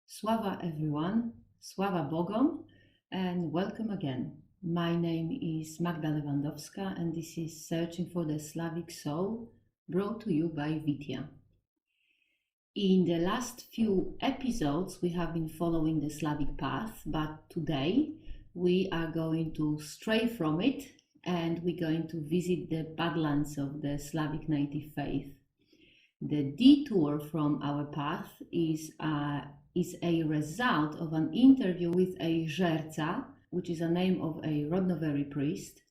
Sława everyone, Sława Bogom, and welcome again. My name is Magda Lewandowska and this is Searching for the Slavic Soul, brought to you by Vitia. In the last few episodes we have been following the Slavic path, but today we are going to stray from it and we're going to visit the badlands of the Slavic Native Faith. The detour from our path is a result of an interview with a Żerca, which is a name of a Rodnovery priest,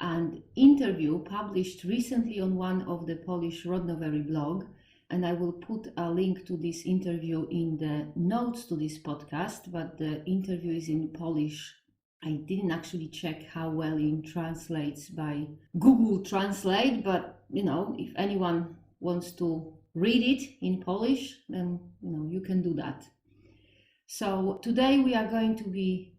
an interview published recently on one of the Polish Rodnovery blog, and I will put a link to this interview in the notes to this podcast, but the interview is in Polish. I didn't actually check how well it translates by Google Translate, but if anyone wants to read it in Polish, then you can do that. So today we are going to be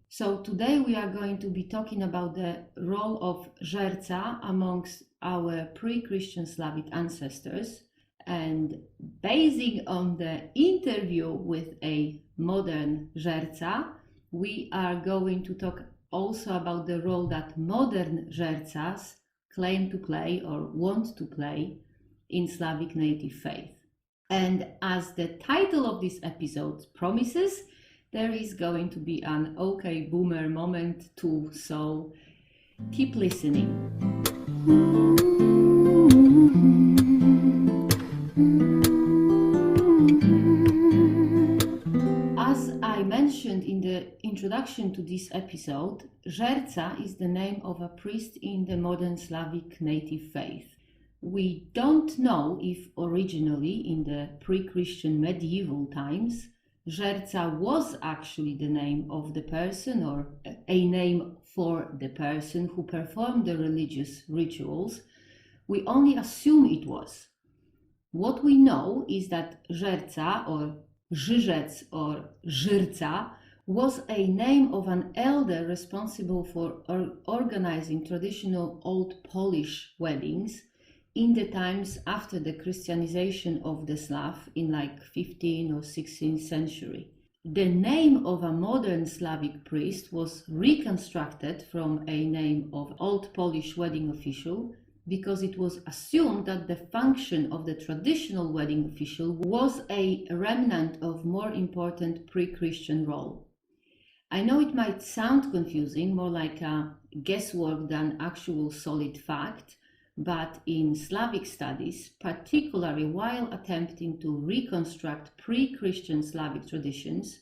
talking about the role of Żerca amongst our pre-Christian Slavic ancestors, and basing on the interview with a modern Żerca, we are going to talk also about the role that modern Żercas claim to play or want to play in Slavic Native Faith. And as the title of this episode promises, there is going to be an okay boomer moment too, so keep listening. As I mentioned in the introduction to this episode, Żerca is the name of a priest in the modern Slavic Native Faith. We don't know if originally in the pre-Christian medieval times Żerca was actually the name of the person or a name for the person who performed the religious rituals. We only assume it was. What we know is that Żerca or Żyżec or Żerca was a name of an elder responsible for organizing traditional Old Polish weddings in the times after the Christianization of the Slav in 15th or 16th century. The name of a modern Slavic priest was reconstructed from a name of Old Polish wedding official because it was assumed that the function of the traditional wedding official was a remnant of more important pre-Christian role. I know it might sound confusing, more like a guesswork than actual solid fact, but in Slavic studies, particularly while attempting to reconstruct pre-Christian Slavic traditions,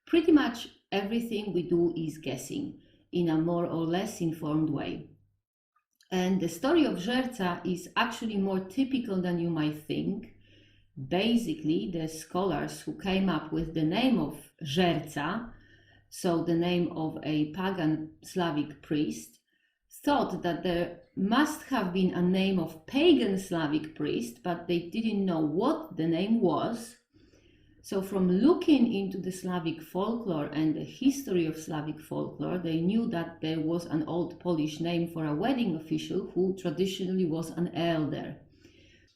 pretty much everything we do is guessing in a more or less informed way. And the story of Żerca is actually more typical than you might think. Basically, the scholars who came up with the name of Żerca, so the name of a pagan Slavic priest, thought that there must have been a name of pagan Slavic priest, but they didn't know what the name was. So from looking into the Slavic folklore and the history of Slavic folklore, they knew that there was an Old Polish name for a wedding official who traditionally was an elder.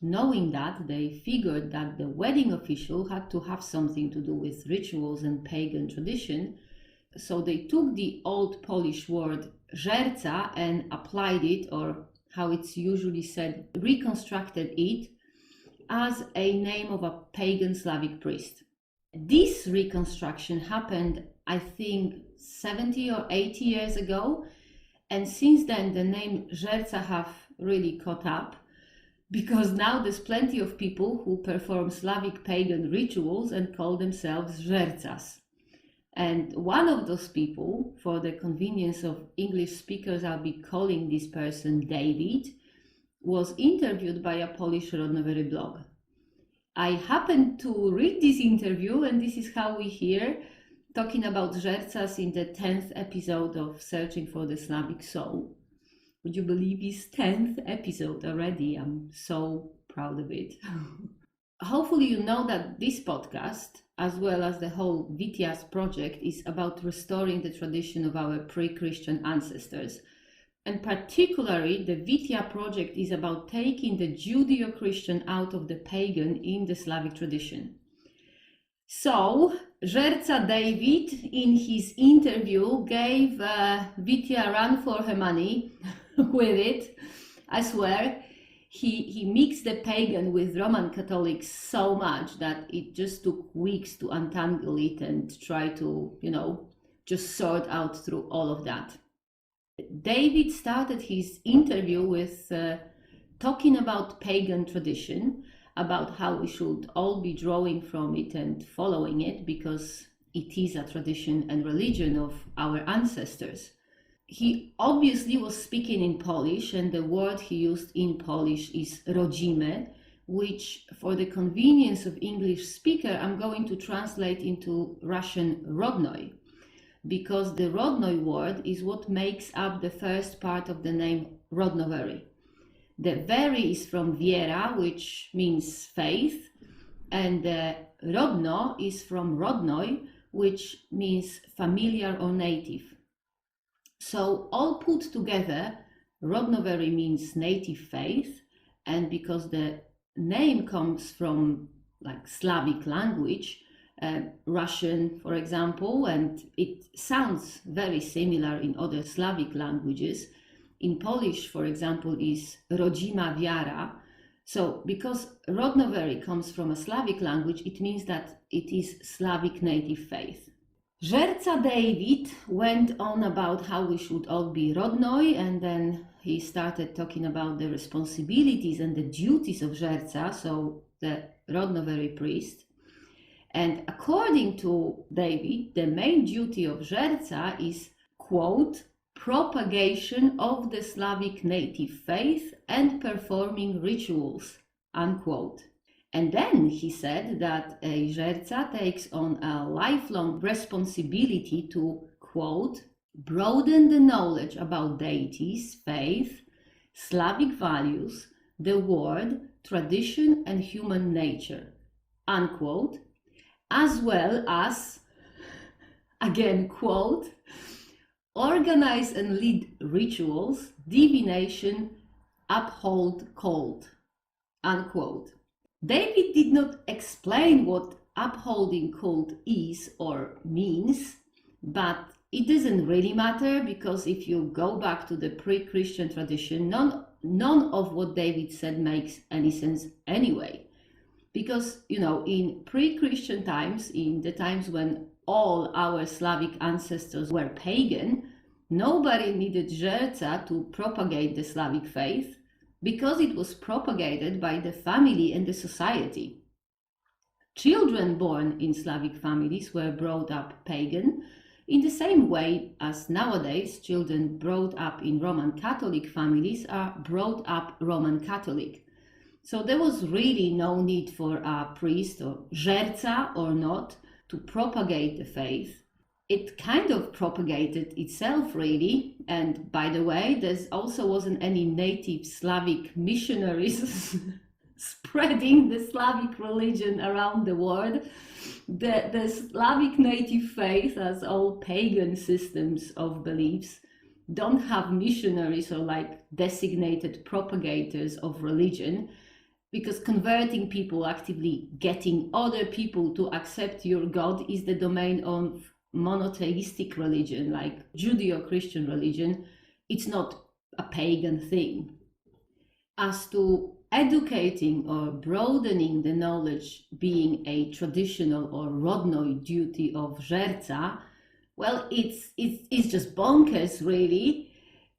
Knowing that, they figured that the wedding official had to have something to do with rituals and pagan tradition, so they took the Old Polish word Żerca and applied it, or how it's usually said, reconstructed it as a name of a pagan Slavic priest. This reconstruction happened, I think, 70 or 80 years ago, and since then the name Żerca have really caught up, because now there's plenty of people who perform Slavic pagan rituals and call themselves Żercas. And one of those people, for the convenience of English speakers, I'll be calling this person David, was interviewed by a Polish Rodnovery blog. I happened to read this interview, and this is how we hear talking about Żercas in the 10th episode of Searching for the Slavic Soul. Would you believe it's 10th episode already? I'm so proud of it. Hopefully you know that this podcast, as well as the whole Vitia's project, is about restoring the tradition of our pre-Christian ancestors. And particularly, the Vitia project is about taking the Judeo-Christian out of the pagan in the Slavic tradition. So Żerca David, in his interview, gave Vitya a run for her money with it. I swear, he mixed the pagan with Roman Catholics so much that it just took weeks to untangle it and try to, just sort out through all of that. David started his interview with talking about pagan tradition, about how we should all be drawing from it and following it because it is a tradition and religion of our ancestors. He obviously was speaking in Polish, and the word he used in Polish is rodzime, which for the convenience of English speaker, I'm going to translate into Russian rodnoy, because the rodnoy word is what makes up the first part of the name Rodnovery. The very is from viera, which means faith, and the rodno is from rodnoi, which means familiar or native. So all put together, Rodnovery means native faith, and because the name comes from like Slavic language, Russian, for example, and it sounds very similar in other Slavic languages. In Polish, for example, is rodzima wiara. So because Rodnovery comes from a Slavic language, it means that it is Slavic native faith. Żerca David went on about how we should all be rodnoi, and then he started talking about the responsibilities and the duties of Żerca, so the Rodnovery priest. And according to David, the main duty of Żerca is, quote, propagation of the Slavic native faith and performing rituals, unquote. And then he said that a Żerca takes on a lifelong responsibility to, quote, broaden the knowledge about deities, faith, Slavic values, the world, tradition, and human nature, unquote, as well as, again, quote, organize and lead rituals, divination, uphold cult, unquote. David did not explain what upholding cult is or means, but it doesn't really matter, because if you go back to the pre-Christian tradition, none of what David said makes any sense anyway. Because, in pre-Christian times, in the times when all our Slavic ancestors were pagan, nobody needed Żerca to propagate the Slavic faith, because it was propagated by the family and the society. Children born in Slavic families were brought up pagan, in the same way as nowadays children brought up in Roman Catholic families are brought up Roman Catholic. So there was really no need for a priest or Żerca or not to propagate the faith. It kind of propagated itself, really. And by the way, there also wasn't any native Slavic missionaries spreading the Slavic religion around the world. The Slavic native faith, as all pagan systems of beliefs, don't have missionaries or like designated propagators of religion, because converting people, actively getting other people to accept your God, is the domain of monotheistic religion, like Judeo-Christian religion. It's not a pagan thing. As to educating or broadening the knowledge being a traditional or rodnoi duty of Żerca, well, it's just bonkers, really.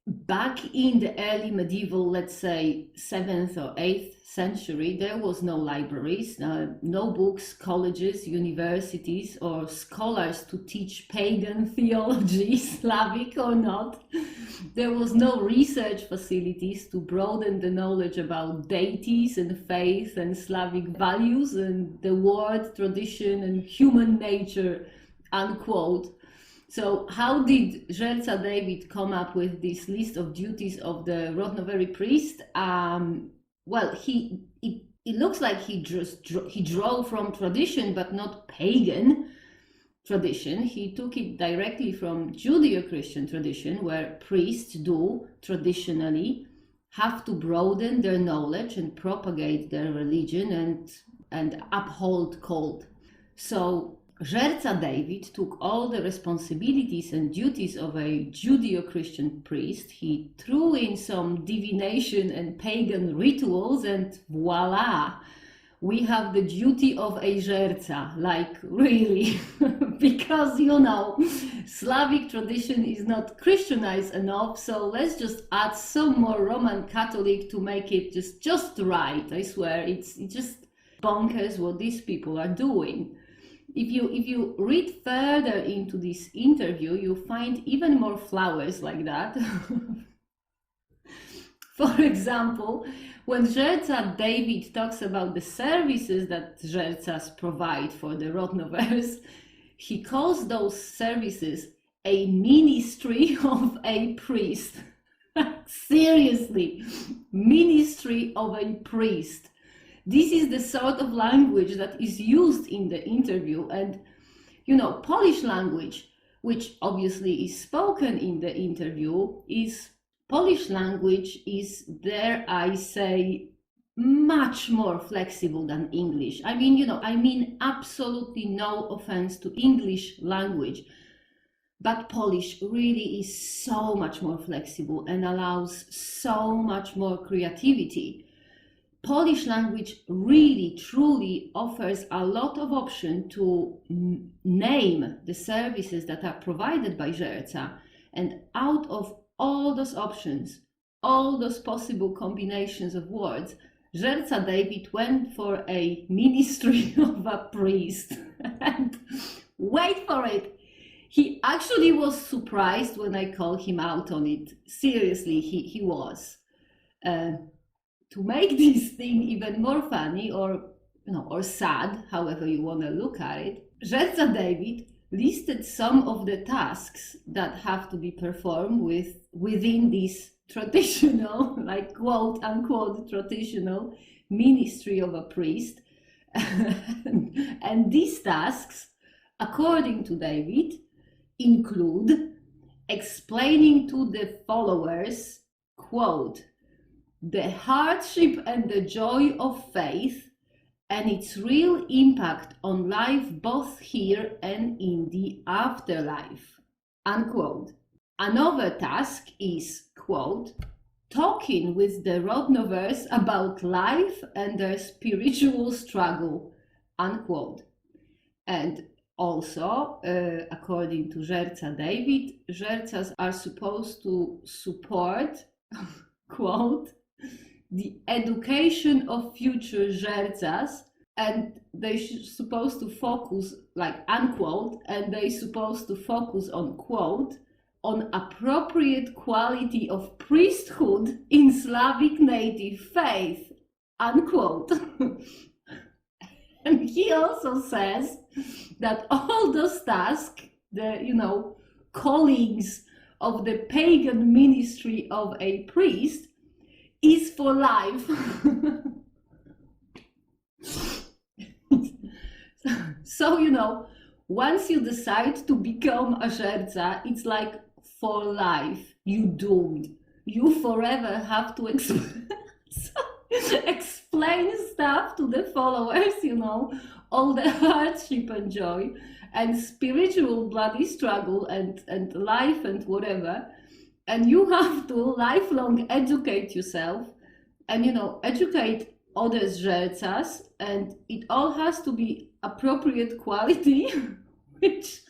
Back in the early medieval, let's say 7th or 8th century, there was no libraries, no books, colleges, universities, or scholars to teach pagan theology, Slavic or not. There was no research facilities to broaden the knowledge about deities and faith and Slavic values and the world, tradition, and human nature, unquote. So how did Żerca David come up with this list of duties of the Rodnovery priest? Well, it looks like he drew from tradition, but not pagan tradition. He took it directly from Judeo-Christian tradition, where priests do traditionally have to broaden their knowledge and propagate their religion and uphold cult. So Żerca David took all the responsibilities and duties of a Judeo-Christian priest. He threw in some divination and pagan rituals, and voila, we have the duty of a Żerca, like really, because Slavic tradition is not Christianized enough, so let's just add some more Roman Catholic to make it just right. I swear, it's just bonkers what these people are doing. If you read further into this interview, you find even more flowers like that. For example, when Żerca David talks about the services that Żercas provide for the Rodnovery, he calls those services a ministry of a priest. Seriously, ministry of a priest. This is the sort of language that is used in the interview, and Polish language, which obviously is spoken in the interview, Polish language is, dare I say, much more flexible than English. I mean absolutely no offense to English language, but Polish really is so much more flexible and allows so much more creativity. Polish language really, truly offers a lot of option to name the services that are provided by Żerca, and out of all those options, all those possible combinations of words, Żerca David went for a ministry of a priest. And wait for it, he actually was surprised when I called him out on it. Seriously, he was. To make this thing even more funny or sad, however you want to look at it, Żerca David listed some of the tasks that have to be performed within this traditional, like quote unquote traditional ministry of a priest. And these tasks, according to David, include explaining to the followers, quote, the hardship and the joy of faith and its real impact on life both here and in the afterlife, unquote. Another task is, quote, talking with the Rodnovery about life and their spiritual struggle, unquote. And also, according to Żerca David, Żercas are supposed to support, quote, the education of future Żercas, and they're supposed to focus, like unquote, and they're supposed to focus on, quote, on appropriate quality of priesthood in Slavic Native Faith, unquote. And he also says that all those tasks, the callings of the pagan ministry of a priest, is for life. So, once you decide to become a Żerca, it's like for life. You doomed. You forever have to explain stuff to the followers, all the hardship and joy and spiritual bloody struggle and life and whatever. And you have to lifelong educate yourself and, educate others Żercas, and it all has to be appropriate quality, which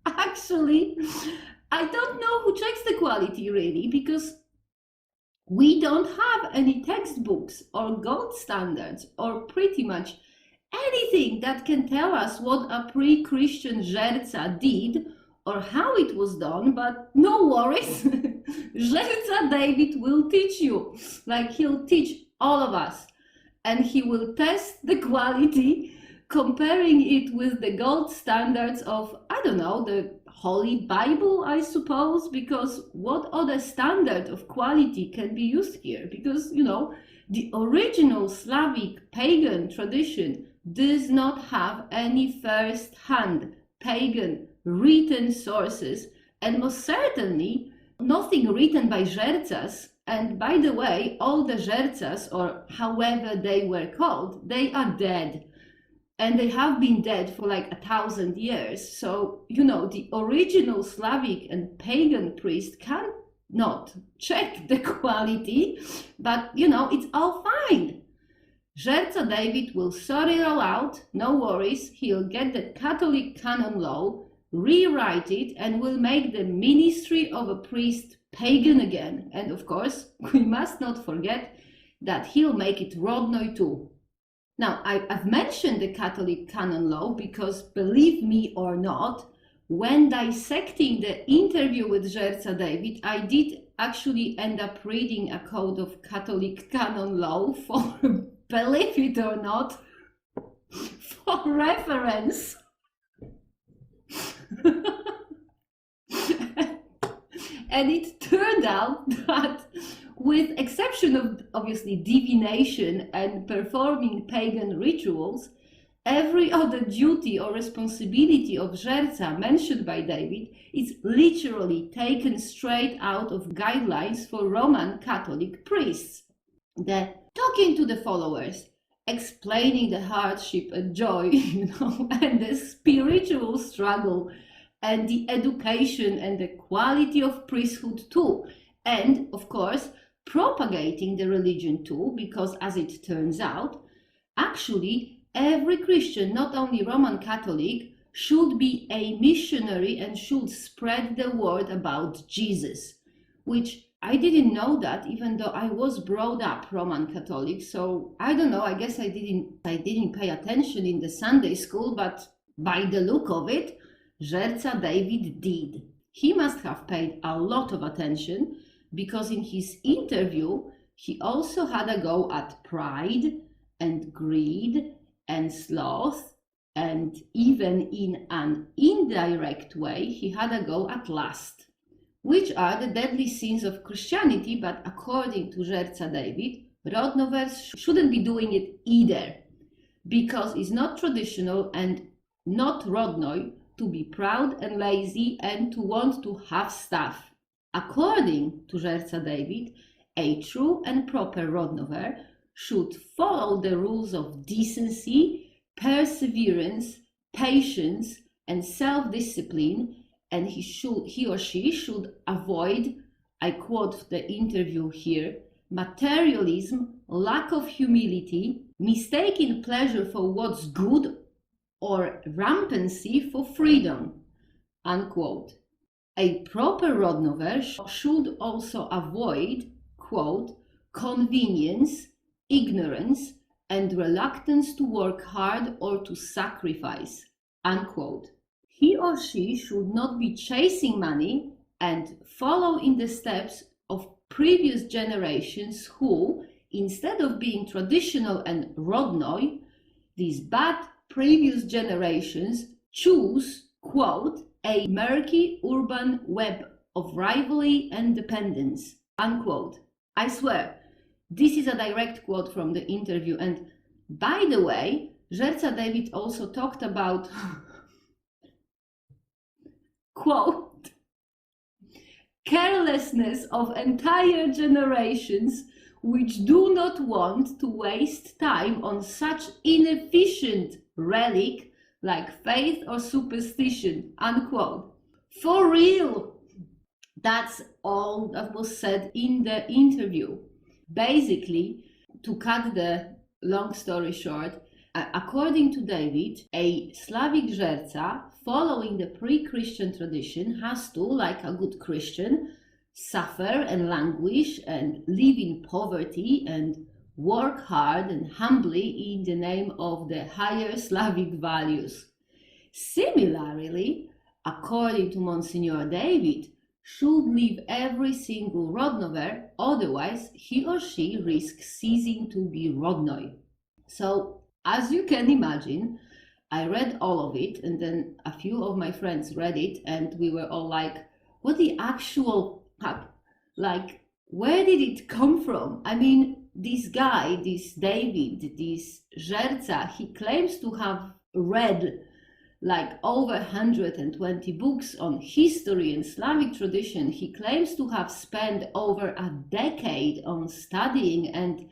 actually, I don't know who checks the quality really, because we don't have any textbooks or gold standards or pretty much anything that can tell us what a pre-Christian Żerca did or how it was done, but no worries. Żerca David will teach you, like he'll teach all of us, and he will test the quality, comparing it with the gold standards of, I don't know, the Holy Bible, I suppose, because what other standard of quality can be used here? Because, the original Slavic pagan tradition does not have any first-hand pagan written sources, and most certainly nothing written by Żercas. And by the way, all the Żercas, or however they were called, they are dead. and they have been dead for like 1,000 years. So, you know, the original Slavic and pagan priest can not check the quality, but, you know, it's all fine. Żerca David will sort it all out, no worries. He'll get the Catholic canon law, rewrite it, and will make the ministry of a priest pagan again. And of course, we must not forget that he'll make it Rodnoy too. Now, I've mentioned the Catholic canon law because, believe me or not, when dissecting the interview with Żerca David, I did actually end up reading a code of Catholic canon law for, believe it or not, for reference. And it turned out that, with exception of obviously divination and performing pagan rituals, every other duty or responsibility of Żerca mentioned by David is literally taken straight out of guidelines for Roman Catholic priests. The talking to the followers, explaining the hardship and joy, you know, and the spiritual struggle, and the education and the quality of priesthood too, and of course propagating the religion too, because as it turns out, actually every Christian, not only Roman Catholic, should be a missionary and should spread the word about Jesus, which I didn't know that, even though I was brought up Roman Catholic. So I don't know, I guess I didn't pay attention in the Sunday school, but by the look of it, Żerca David did. He must have paid a lot of attention, because in his interview, he also had a go at pride and greed and sloth, and even in an indirect way, he had a go at lust, which are the deadly sins of Christianity, but according to Żerca David, Rodnovers shouldn't be doing it either, because it's not traditional and not Rodnoi to be proud and lazy and to want to have stuff. According to Żerca David, a true and proper Rodnover should follow the rules of decency, perseverance, patience, and self-discipline, and he or she should avoid, I quote the interview here, materialism, lack of humility, mistaking pleasure for what's good, or rampancy for freedom, unquote. A proper Rodnover should also avoid, quote, convenience, ignorance, and reluctance to work hard or to sacrifice, unquote. He or she should not be chasing money and follow in the steps of previous generations who, instead of being traditional and Rodnoi, these bad previous generations choose, quote, a murky urban web of rivalry and dependence, unquote. I swear, this is a direct quote from the interview. And by the way, Żerca David also talked about, quote, carelessness of entire generations which do not want to waste time on such inefficient relic like faith or superstition, unquote. For real! That's all that was said in the interview. Basically, to cut the long story short, according to David, a Slavic Żerca, following the pre-Christian tradition, has to, like a good Christian, suffer and languish and live in poverty and work hard and humbly in the name of the higher Slavic values. Similarly, according to Monsignor David, should leave every single Rodnover, otherwise he or she risks ceasing to be Rodnoi. So, as you can imagine, I read all of it, and then a few of my friends read it, and we were all like, what the actual fuck? Like, where did it come from? I mean, this guy, this David, this Żerca, he claims to have read like over 120 books on history and Slavic tradition. He claims to have spent over a decade on studying and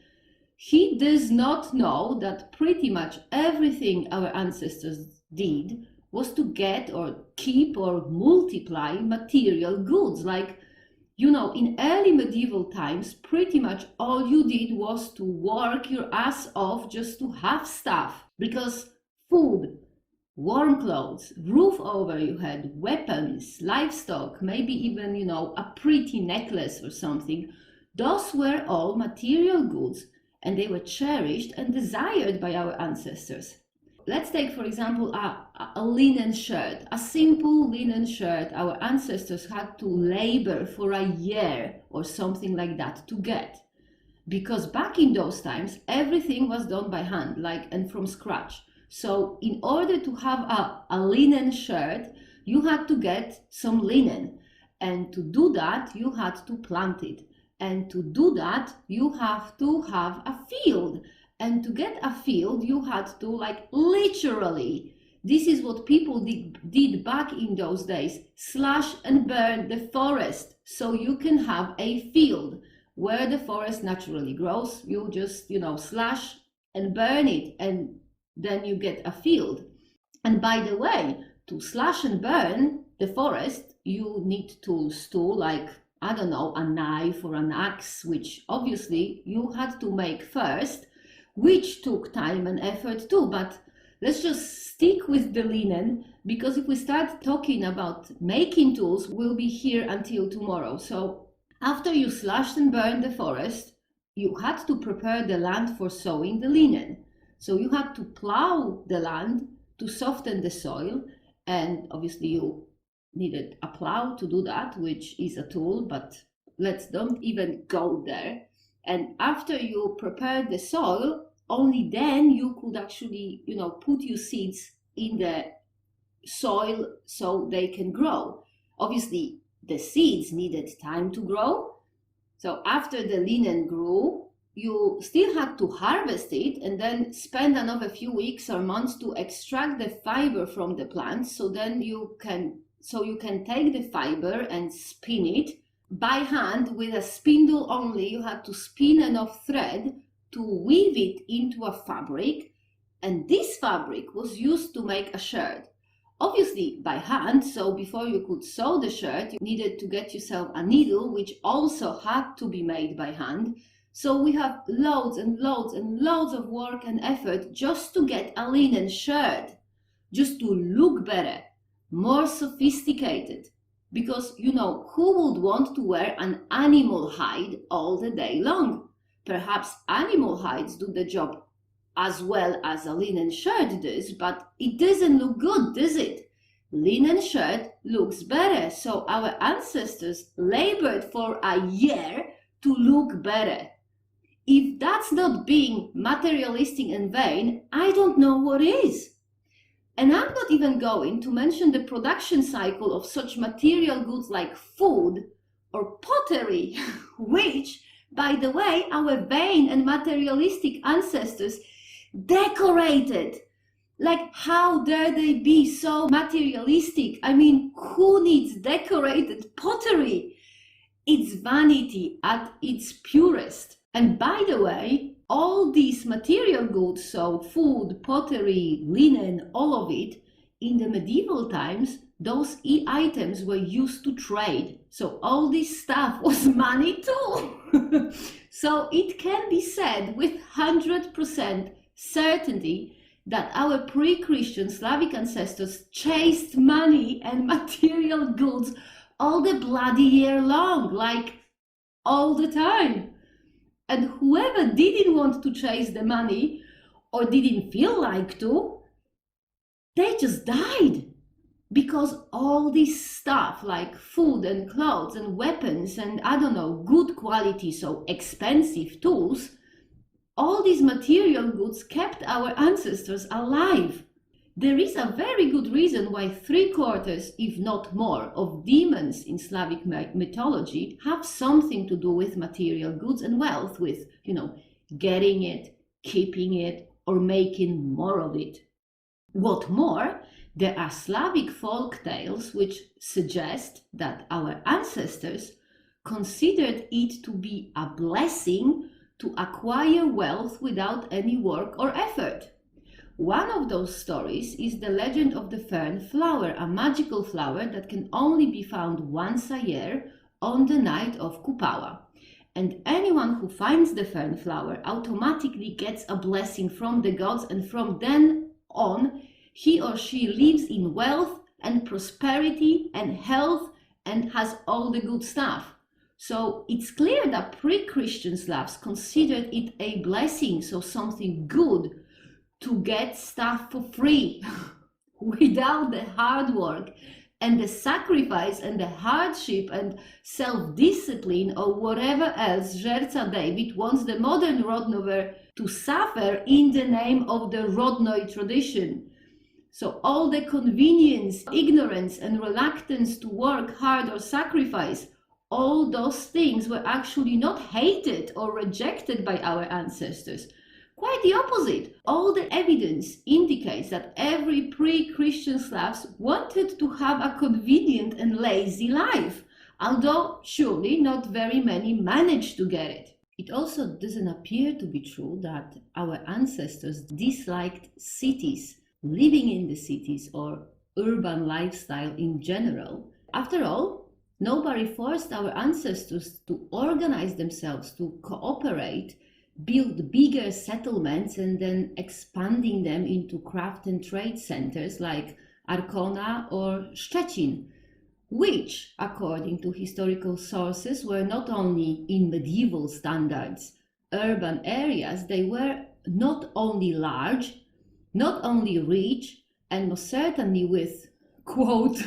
he does not know that pretty much everything our ancestors did was to get or keep or multiply material goods. Like, you know, in early medieval times, pretty much all you did was to work your ass off just to have stuff, because food, warm clothes, roof over your head, weapons, livestock, maybe even, you know, a pretty necklace or something, those were all material goods, and they were cherished and desired by our ancestors. Let's take, for example, a linen shirt, a simple linen shirt our ancestors had to labor for a year or something like that to get. Because back in those times, everything was done by hand, and from scratch. So in order to have a linen shirt, you had to get some linen. And to do that, you had to plant it. And to do that, you have to have a field. And to get a field, you had to, literally, this is what people did back in those days, slash and burn the forest so you can have a field. Where the forest naturally grows, you just, slash and burn it, and then you get a field. And by the way, to slash and burn the forest, you need tools too, I don't know, a knife or an axe, which obviously you had to make first, which took time and effort too. But let's just stick with the linen, because if we start talking about making tools, we'll be here until tomorrow. So after you slashed and burned the forest, you had to prepare the land for sowing the linen. So you had to plow the land to soften the soil, and obviously you needed a plow to do that, which is a tool, but don't even go there. And after you prepared the soil, only then you could actually, put your seeds in the soil so they can grow. Obviously, the seeds needed time to grow. So after the linen grew, you still had to harvest it and then spend another few weeks or months to extract the fiber from the plant. So then you can take the fiber and spin it by hand with a spindle only. You had to spin enough thread to weave it into a fabric, and this fabric was used to make a shirt. Obviously by hand, so before you could sew the shirt, you needed to get yourself a needle, which also had to be made by hand. So we have loads and loads and loads of work and effort just to get a linen shirt, just to look better, more sophisticated. Because, who would want to wear an animal hide all the day long? Perhaps animal hides do the job as well as a linen shirt does, but it doesn't look good, does it? Linen shirt looks better, so our ancestors labored for a year to look better. If that's not being materialistic and vain, I don't know what is. And I'm not even going to mention the production cycle of such material goods like food or pottery, which, by the way, our vain and materialistic ancestors decorated. How dare they be so materialistic? I mean, who needs decorated pottery? It's vanity at its purest. And by the way, all these material goods, so food, pottery, linen, all of it, in the medieval times, those items were used to trade. So all this stuff was money too. So it can be said with 100% certainty that our pre-Christian Slavic ancestors chased money and material goods all the bloody year long, all the time. And whoever didn't want to chase the money or didn't feel like to, they just died. Because all this stuff like food and clothes and weapons and good quality, so expensive tools, all these material goods kept our ancestors alive. There is a very good reason why 3/4, if not more, of demons in Slavic mythology have something to do with material goods and wealth, with, getting it, keeping it, or making more of it. What more, there are Slavic folk tales which suggest that our ancestors considered it to be a blessing to acquire wealth without any work or effort. One of those stories is the legend of the fern flower, a magical flower that can only be found once a year on the night of Kupawa. And anyone who finds the fern flower automatically gets a blessing from the gods, and from then on, he or she lives in wealth and prosperity and health and has all the good stuff. So it's clear that pre-Christian Slavs considered it a blessing, so something good, to get stuff for free without the hard work and the sacrifice and the hardship and self-discipline or whatever else Żerca David wants the modern Rodnover to suffer in the name of the Rodnoi tradition. So all the convenience, ignorance and reluctance to work hard or sacrifice, all those things were actually not hated or rejected by our ancestors. Quite the opposite. All the evidence indicates that every pre-Christian Slavs wanted to have a convenient and lazy life, although surely not very many managed to get it. It also doesn't appear to be true that our ancestors disliked cities, living in the cities or urban lifestyle in general. After all, nobody forced our ancestors to organize themselves, to cooperate, build bigger settlements and then expanding them into craft and trade centers like Arkona or Szczecin, which, according to historical sources, were not only in medieval standards urban areas, they were not only large, not only rich, and most certainly with, quote,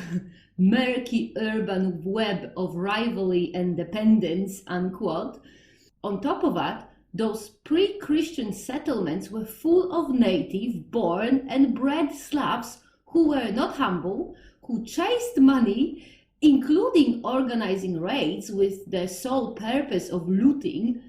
murky urban web of rivalry and dependence, unquote. On top of that, those pre-Christian settlements were full of native, born and bred Slavs who were not humble, who chased money, including organizing raids with the sole purpose of looting.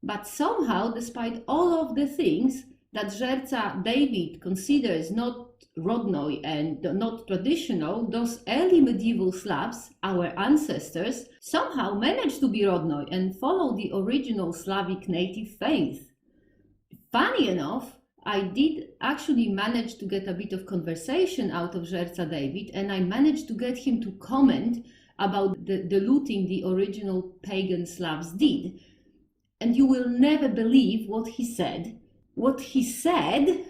But somehow, despite all of the things that Żerca David considers not Rodnoi and not traditional, those early medieval Slavs, our ancestors, somehow managed to be Rodnoi and follow the original Slavic Native Faith. Funny enough, I did actually manage to get a bit of conversation out of Żerca David, and I managed to get him to comment about the looting the original pagan Slavs did. And you will never believe what he said. What he said,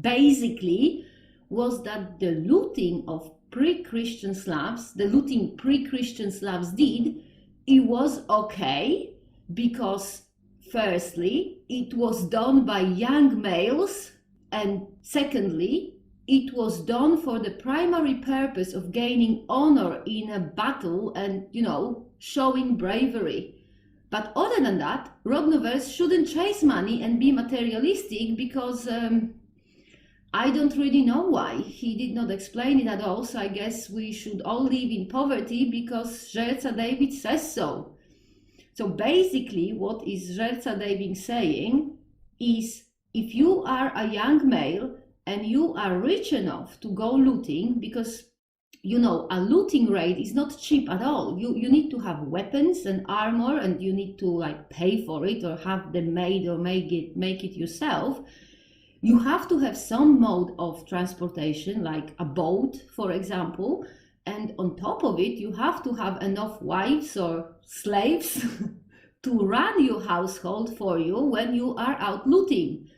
basically, was that the looting of pre-Christian Slavs, the looting pre-Christian Slavs did, it was okay because, firstly, it was done by young males, and secondly, it was done for the primary purpose of gaining honor in a battle and, showing bravery. But other than that, Rodnovers shouldn't chase money and be materialistic because I don't really know why. He did not explain it at all, so I guess we should all live in poverty because Żerca David says so. So basically, what is Żerca David saying is, if you are a young male and you are rich enough to go looting, because a looting raid is not cheap at all. You need to have weapons and armor, and you need to pay for it or have them made or make it yourself. You have to have some mode of transportation, like a boat, for example. And on top of it, you have to have enough wives or slaves to run your household for you when you are out looting.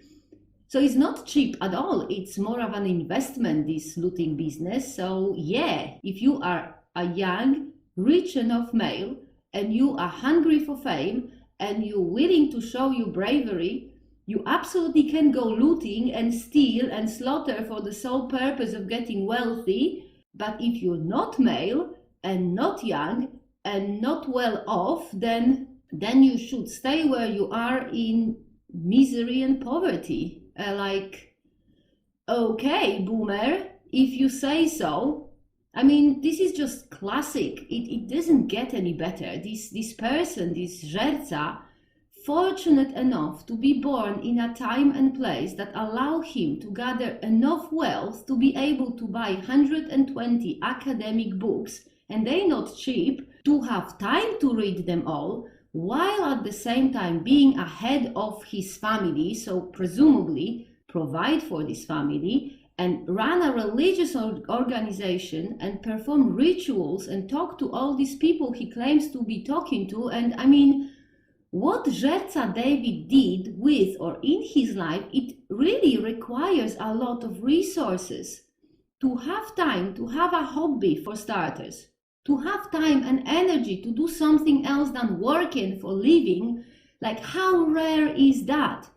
So it's not cheap at all. It's more of an investment, this looting business. So yeah, if you are a young, rich enough male and you are hungry for fame and you're willing to show your bravery, you absolutely can go looting and steal and slaughter for the sole purpose of getting wealthy. But if you're not male and not young and not well off, then you should stay where you are in misery and poverty. Okay, boomer, if you say so. I mean, this is just classic. It doesn't get any better. This person, this Żerca, fortunate enough to be born in a time and place that allow him to gather enough wealth to be able to buy 120 academic books, and they're not cheap, to have time to read them all, while at the same time being ahead of his family, so presumably provide for this family and run a religious organization and perform rituals and talk to all these people he claims to be talking to. And I mean, what Żerca David did with or in his life, it really requires a lot of resources. To have time, to have a hobby for starters, to have time and energy to do something else than working for living, like how rare is that?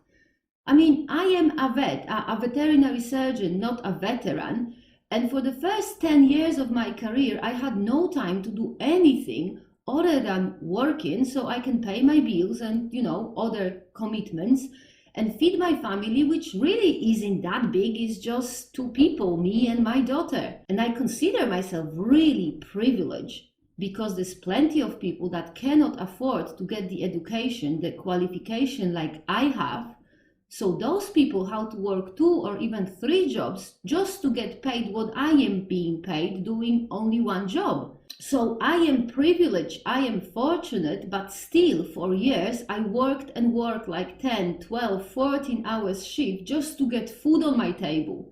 I mean, I am a veterinary surgeon, not a veteran, and for the first 10 years of my career, I had no time to do anything other than working so I can pay my bills and, other commitments and feed my family, which really isn't that big. It's just 2 people, me and my daughter. And I consider myself really privileged because there's plenty of people that cannot afford to get the education, the qualification like I have. So those people have to work 2 or even 3 jobs just to get paid what I am being paid doing only one job. So I am privileged, I am fortunate, but still for years I worked and worked like 10, 12, 14 hours shift just to get food on my table.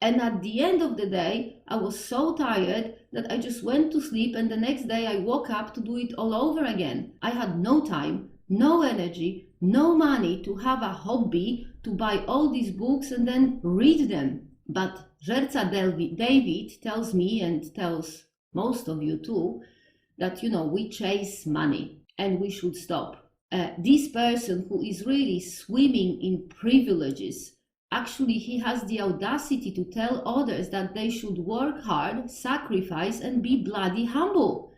And at the end of the day, I was so tired that I just went to sleep, and the next day I woke up to do it all over again. I had no time, no energy, no money to have a hobby, to buy all these books and then read them. But Żerca David tells me, and tells most of you too, that we chase money and we should stop. This person who is really swimming in privileges, actually he has the audacity to tell others that they should work hard, sacrifice and be bloody humble.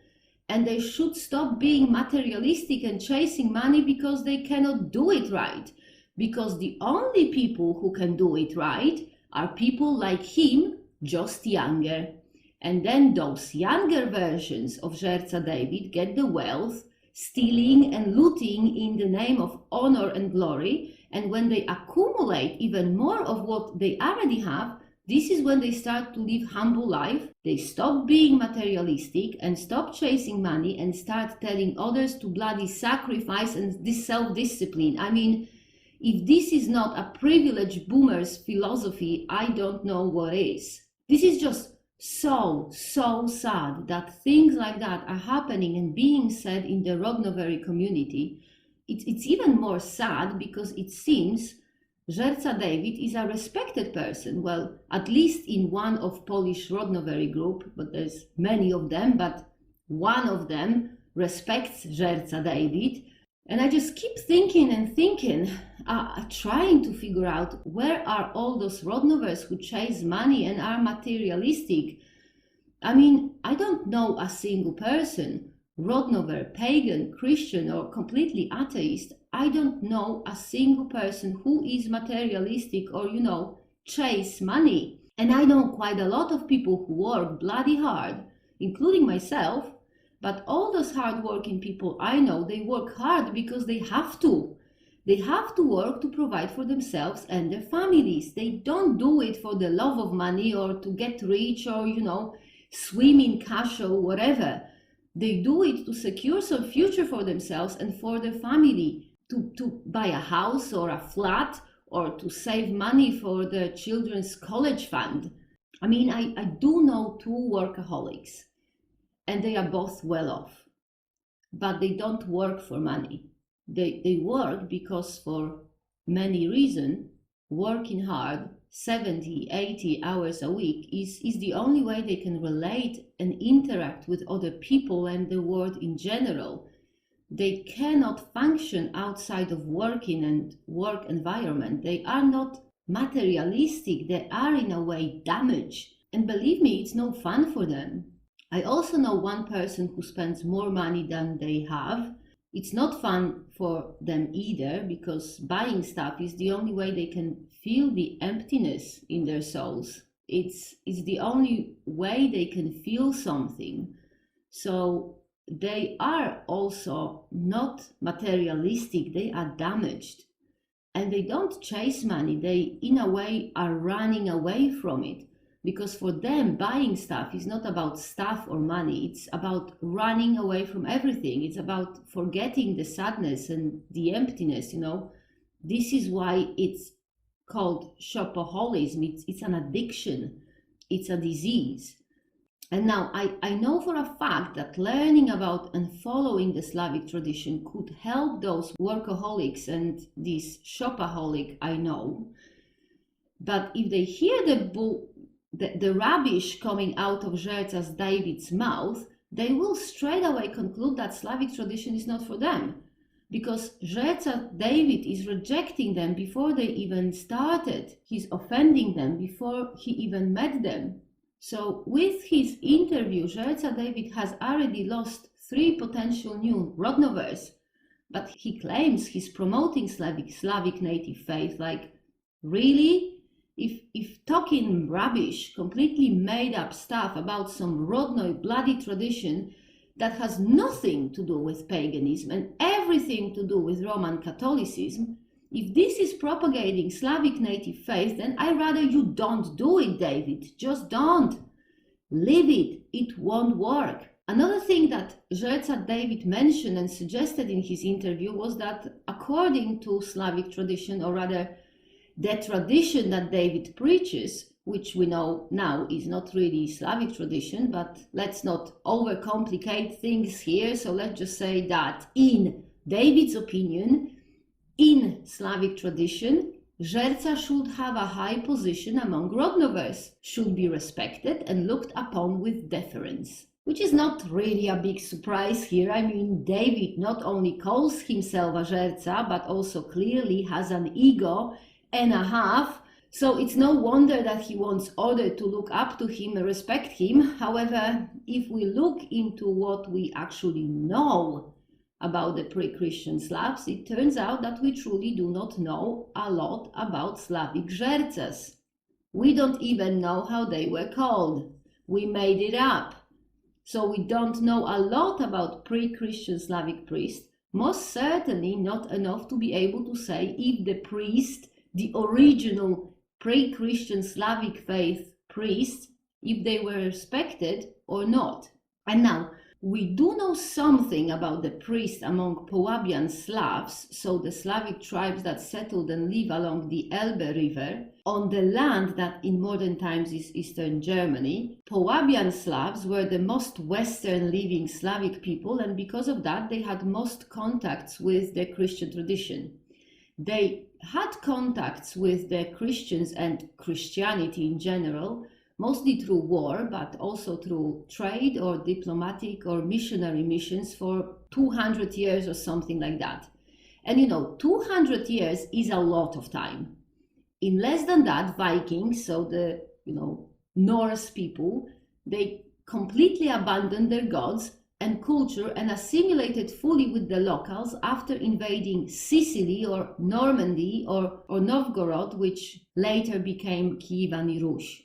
And they should stop being materialistic and chasing money because they cannot do it right. Because the only people who can do it right are people like him, just younger. And then those younger versions of Żerca David get the wealth, stealing and looting in the name of honor and glory. And when they accumulate even more of what they already have, this is when they start to live humble life. They stop being materialistic and stop chasing money and start telling others to bloody sacrifice and this self-discipline. I mean, if this is not a privileged boomer's philosophy, I don't know what is. This is just so sad that things like that are happening and being said in the Rodnovery community. It's even more sad because it seems Żerca David is a respected person, well, at least in one of Polish Rodnovery group, but there's many of them, but one of them respects Żerca David. And I just keep thinking and thinking, trying to figure out where are all those Rodnovers who chase money and are materialistic. I mean, I don't know a single person, Rodnover, pagan, Christian, or completely atheist. I don't know a single person who is materialistic or, chase money. And I know quite a lot of people who work bloody hard, including myself. But all those hard-working people I know, they work hard because they have to. They have to work to provide for themselves and their families. They don't do it for the love of money or to get rich or, swim in cash or whatever. They do it to secure some future for themselves and for their family, to buy a house or a flat or to save money for their children's college fund. I mean, I do know 2 workaholics. And they are both well off, but they don't work for money. They work because for many reasons, working hard, 70, 80 hours a week is the only way they can relate and interact with other people and the world in general. They cannot function outside of working and work environment. They are not materialistic. They are in a way damaged. And believe me, it's no fun for them. I also know one person who spends more money than they have. It's not fun for them either because buying stuff is the only way they can feel the emptiness in their souls. It's the only way they can feel something. So they are also not materialistic, they are damaged. And they don't chase money, they in a way are running away from it. because for them buying stuff is not about stuff or money. It's about running away from everything. It's about forgetting the sadness and the emptiness, you know. This is why it's called shopaholism. It's an addiction. It's a disease. And now I know for a fact that learning about and following the Slavic tradition could help those workaholics and this shopaholic I know. But if they hear the rubbish coming out of Żerca's David's mouth, they will straight away conclude that Slavic tradition is not for them, because Żerca David is rejecting them before they even started. He's offending them before he even met them. So with his interview, Żerca David has already lost 3 potential new Rodnoveries, but he claims he's promoting Slavic Native Faith. Like, really? If talking rubbish, completely made up stuff about some Rodnoi bloody tradition that has nothing to do with paganism and everything to do with Roman Catholicism, if this is propagating Slavic Native Faith, then I rather you don't do it, David. Just don't. Leave it. It won't work. Another thing that Żerca David mentioned and suggested in his interview was that according to Slavic tradition, or rather the tradition that David preaches, which we know now is not really Slavic tradition, but let's not overcomplicate things here. So let's just say that in David's opinion, in Slavic tradition, Żerca should have a high position among Rodnoveries, should be respected and looked upon with deference. Which is not really a big surprise here. I mean, David not only calls himself a Żerca, but also clearly has an ego and a half. So it's no wonder that he wants others to look up to him and respect him. However, if we look into what we actually know about the pre-Christian Slavs, it turns out that we truly do not know a lot about Slavic Żercas. We don't even know how they were called. We made it up. So we don't know a lot about pre-Christian Slavic priests, most certainly not enough to be able to say if the priest, the original pre-Christian Slavic faith priests, if they were respected or not. And now, we do know something about the priests among Połabian Slavs, so the Slavic tribes that settled and live along the Elbe River, on the land that in modern times is Eastern Germany. Połabian Slavs were the most Western living Slavic people, and because of that they had most contacts with the Christian tradition. They had contacts with the Christians and Christianity in general, mostly through war, but also through trade or diplomatic or missionary missions for 200 years or something like that. And you know, 200 years is a lot of time. In less than that, Vikings, so the Norse people, they completely abandoned their gods and culture and assimilated fully with the locals after invading Sicily or Normandy or Novgorod, which later became Kievan Rus.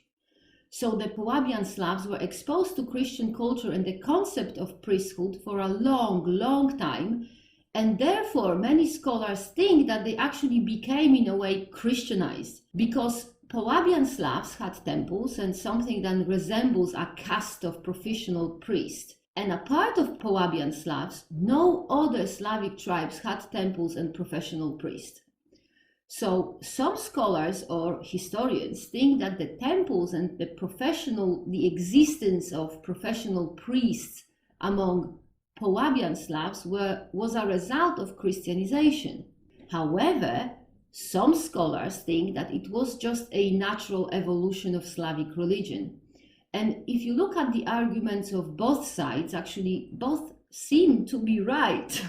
So the Połabian Slavs were exposed to Christian culture and the concept of priesthood for a long, long time, and therefore many scholars think that they actually became in a way Christianized, because Połabian Slavs had temples and something that resembles a caste of professional priests. And a part of Połabian Slavs, no other Slavic tribes had temples and professional priests. So some scholars or historians think that the temples and the existence of professional priests among Połabian Slavs was a result of Christianization. However, some scholars think that it was just a natural evolution of Slavic religion. And if you look at the arguments of both sides, actually both seem to be right.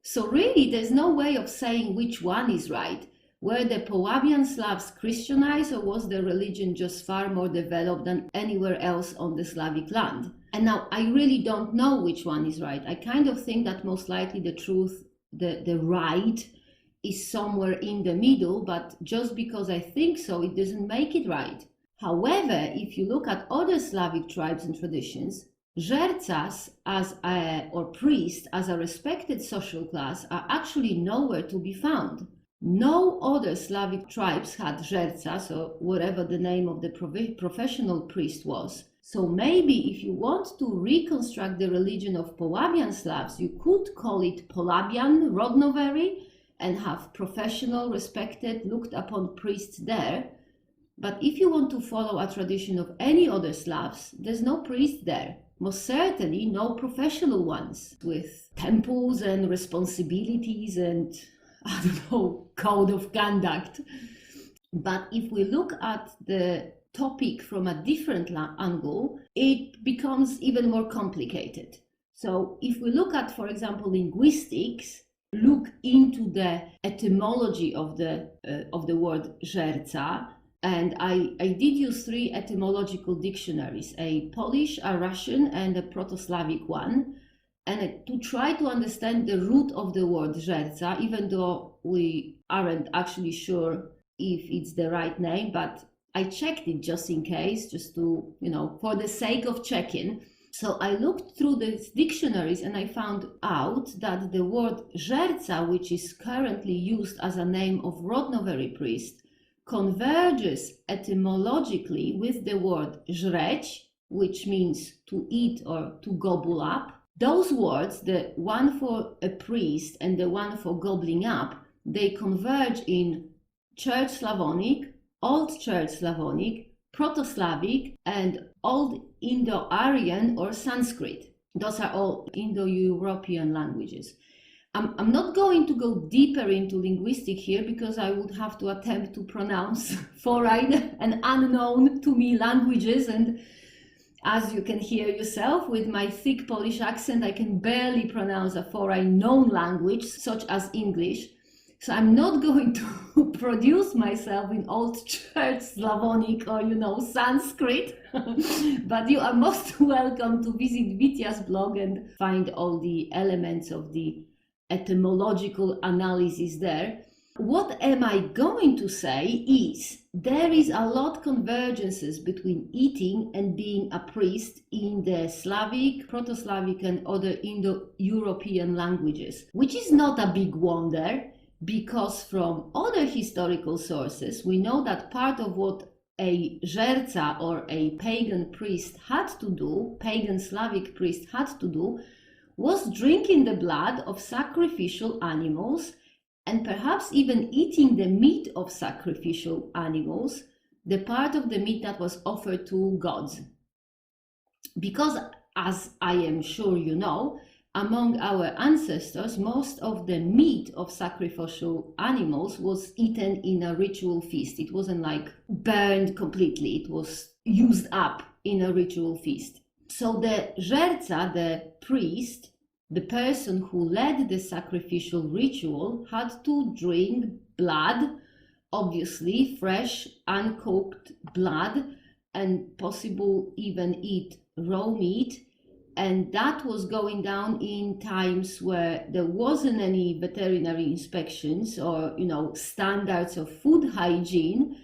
So really there's no way of saying which one is right. Were the Połabian Slavs Christianized, or was the religion just far more developed than anywhere else on the Slavic land? And now I really don't know which one is right. I kind of think that most likely the truth, the right, is somewhere in the middle, but just because I think so, it doesn't make it right. However, if you look at other Slavic tribes and traditions, Żercas or priests as a respected social class are actually nowhere to be found. No other Slavic tribes had Żerca, so whatever the name of the professional priest was. So maybe if you want to reconstruct the religion of Polabian Slavs, you could call it Polabian Rodnovery and have professional, respected, looked upon priests there. But if you want to follow a tradition of any other Slavs, there's no priest there. Most certainly no professional ones with temples and responsibilities and, I don't know, code of conduct. But if we look at the topic from a different angle, it becomes even more complicated. So if we look at, for example, linguistics, look into the etymology of the word Żerca, and I did use 3 etymological dictionaries, a Polish, a Russian, and a Proto-Slavic one, and to try to understand the root of the word Żerca, even though we aren't actually sure if it's the right name, but I checked it just in case, just to, for the sake of checking. So I looked through these dictionaries and I found out that the word Żerca, which is currently used as a name of Rodnovery priest, converges etymologically with the word żreć, which means to eat or to gobble up. Those words, the one for a priest and the one for gobbling up, they converge in Church Slavonic, Old Church Slavonic, Proto-Slavic, and Old Indo-Aryan or Sanskrit. Those are all Indo-European languages. I'm not going to go deeper into linguistics here because I would have to attempt to pronounce foreign and unknown to me languages, and as you can hear yourself, with my thick Polish accent, I can barely pronounce a foreign known language such as English. So I'm not going to produce myself in Old Church Slavonic or, Sanskrit, but you are most welcome to visit Vitya's blog and find all the elements of the etymological analysis there. What am I going to say is there is a lot convergences between eating and being a priest in the Slavic, Proto-Slavic and other Indo-European languages, which is not a big wonder because from other historical sources we know that part of what a Żerca or a pagan priest had to do, pagan Slavic priest had to do, was drinking the blood of sacrificial animals and perhaps even eating the meat of sacrificial animals, the part of the meat that was offered to gods. Because, as I am sure you know, among our ancestors, most of the meat of sacrificial animals was eaten in a ritual feast. It wasn't like burned completely, it was used up in a ritual feast. So the Żerca, the priest, the person who led the sacrificial ritual, had to drink blood, obviously fresh, uncooked blood, and possible even eat raw meat. And that was going down in times where there wasn't any veterinary inspections or, standards of food hygiene.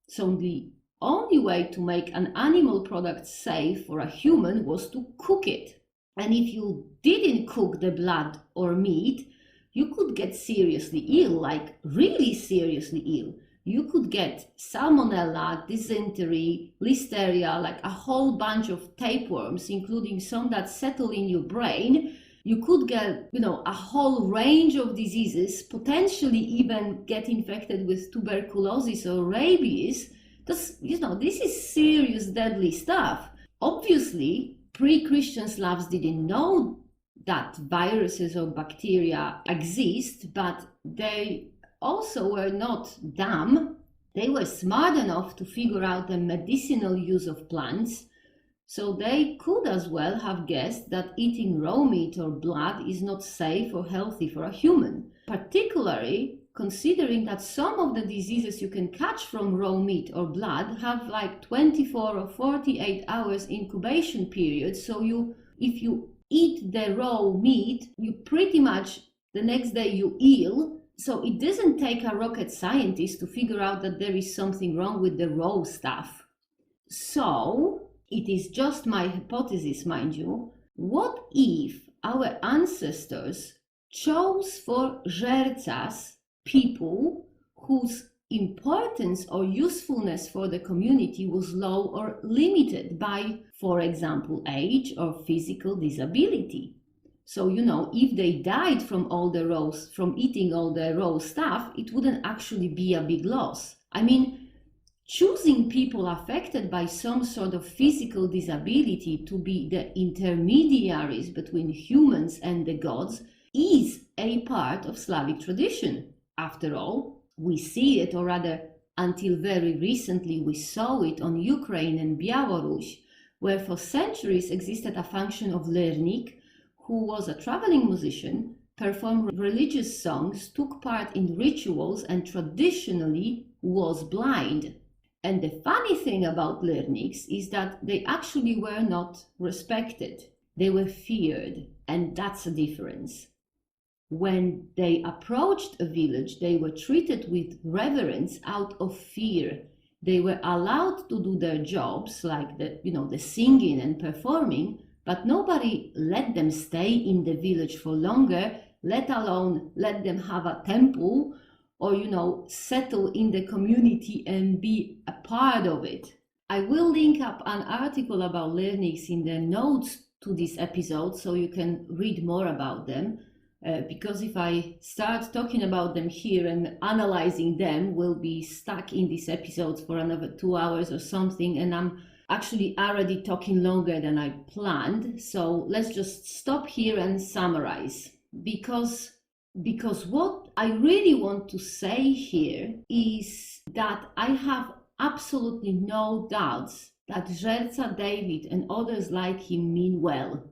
So the only way to make an animal product safe for a human was to cook it. And if you didn't cook the blood or meat, you could get seriously ill, like really seriously ill. You could get salmonella, dysentery, listeria, like a whole bunch of tapeworms, including some that settle in your brain. You could get, a whole range of diseases, potentially even get infected with tuberculosis or rabies. This is serious, deadly stuff. Obviously, pre-Christian Slavs didn't know that viruses or bacteria exist, but they also were not dumb. They were smart enough to figure out the medicinal use of plants, so they could as well have guessed that eating raw meat or blood is not safe or healthy for a human, particularly considering that some of the diseases you can catch from raw meat or blood have like 24 or 48 hours incubation period. So if you eat the raw meat, you pretty much the next day you ill. So it doesn't take a rocket scientist to figure out that there is something wrong with the raw stuff. So it is just my hypothesis, mind you. What if our ancestors chose for Żercas people whose importance or usefulness for the community was low or limited by, for example, age or physical disability. So, if they died from eating all the raw stuff, it wouldn't actually be a big loss. I mean, choosing people affected by some sort of physical disability to be the intermediaries between humans and the gods is a part of Slavic tradition. After all, we see it, or rather, until very recently, we saw it on Ukraine and Belarus, where for centuries existed a function of lernik, who was a traveling musician, performed religious songs, took part in rituals, and traditionally was blind. And the funny thing about lerniks is that they actually were not respected. They were feared, and that's a difference. When they approached a village, they were treated with reverence out of fear. They were allowed to do their jobs, like the singing and performing, but nobody let them stay in the village for longer, let alone let them have a temple or, settle in the community and be a part of it. I will link up an article about lerniks in the notes to this episode so you can read more about them. Because if I start talking about them here and analyzing them, we'll be stuck in these episodes for another 2 hours or something, and I'm actually already talking longer than I planned. So let's just stop here and summarize. Because what I really want to say here is that I have absolutely no doubts that Żerca, David, and others like him mean well.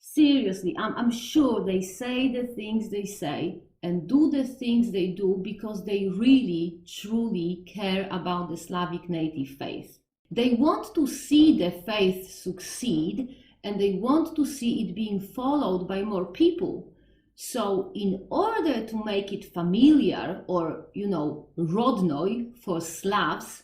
Seriously, I'm sure they say the things they say and do the things they do because they really, truly care about the Slavic Native Faith. They want to see the faith succeed, and they want to see it being followed by more people. So in order to make it familiar, or, Rodnoy for Slavs,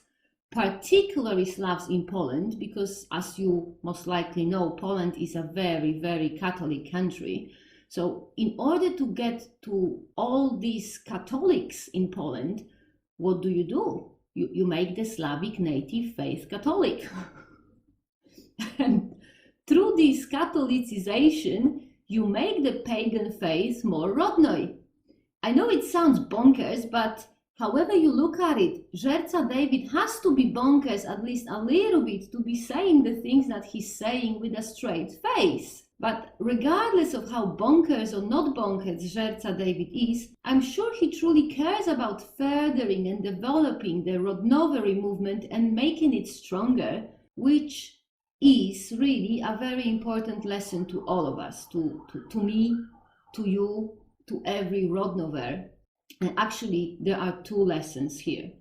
particularly Slavs in Poland, because as you most likely know, Poland is a very, very Catholic country. So in order to get to all these Catholics in Poland, what do? You make the Slavic Native Faith Catholic. And through this Catholicization, you make the pagan faith more Rodnoy. I know it sounds bonkers, but however you look at it, Żerca David has to be bonkers at least a little bit to be saying the things that he's saying with a straight face. But regardless of how bonkers or not bonkers Żerca David is, I'm sure he truly cares about furthering and developing the Rodnovery movement and making it stronger, which is really a very important lesson to all of us, to me, to you, to every Rodnover. And actually, there are 2 lessons here.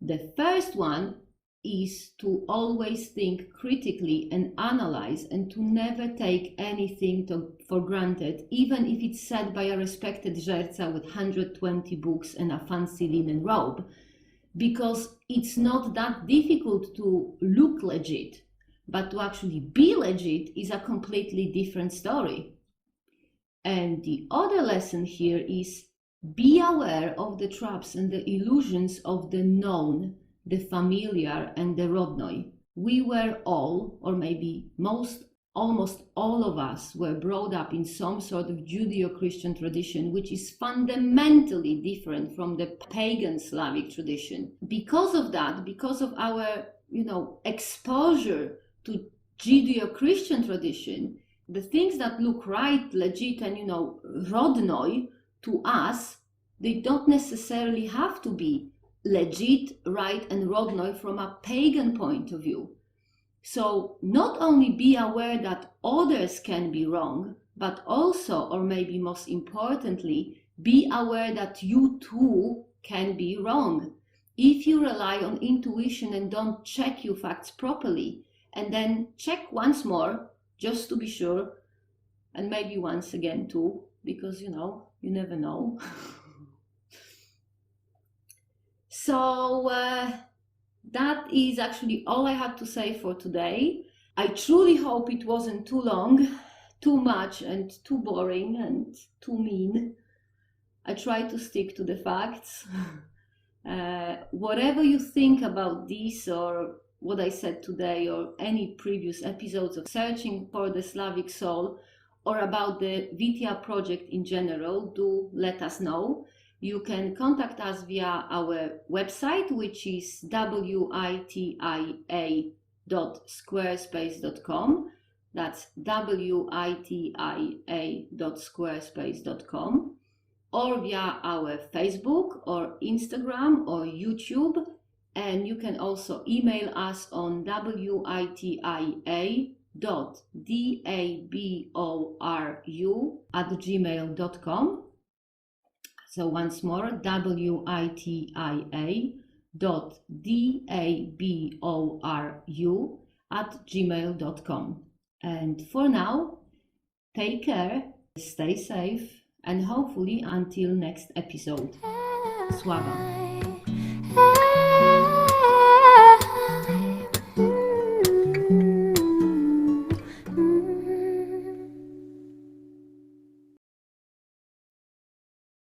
The first one is to always think critically and analyze, and to never take anything for granted, even if it's said by a respected Żerca with 120 books and a fancy linen robe, because it's not that difficult to look legit, but to actually be legit is a completely different story. And the other lesson here is be aware of the traps and the illusions of the known, the familiar, and the Rodnoy. We were all, or maybe almost all of us, were brought up in some sort of Judeo-Christian tradition, which is fundamentally different from the pagan Slavic tradition. Because of that, because of our, exposure to Judeo-Christian tradition, the things that look right, legit, and, Rodnoy to us, they don't necessarily have to be legit, right, and Rodnoy from a pagan point of view. So not only be aware that others can be wrong, but also, or maybe most importantly, be aware that you too can be wrong. If you rely on intuition and don't check your facts properly, and then check once more, just to be sure, and maybe once again too, because, you never know. So that is actually all I had to say for today. I truly hope it wasn't too long, too much, and too boring, and too mean. I try to stick to the facts. Whatever you think about this or what I said today or any previous episodes of Searching for the Slavic Soul or about the Vitya project in general, do let us know. You can contact us via our website, which is witia.squarespace.com. That's witia.squarespace.com. Or via our Facebook or Instagram or YouTube. And you can also email us on witia.daboru@gmail.com. So once more, witia.daboru@gmail.com. And for now, take care, stay safe, and hopefully until next episode. Słowian.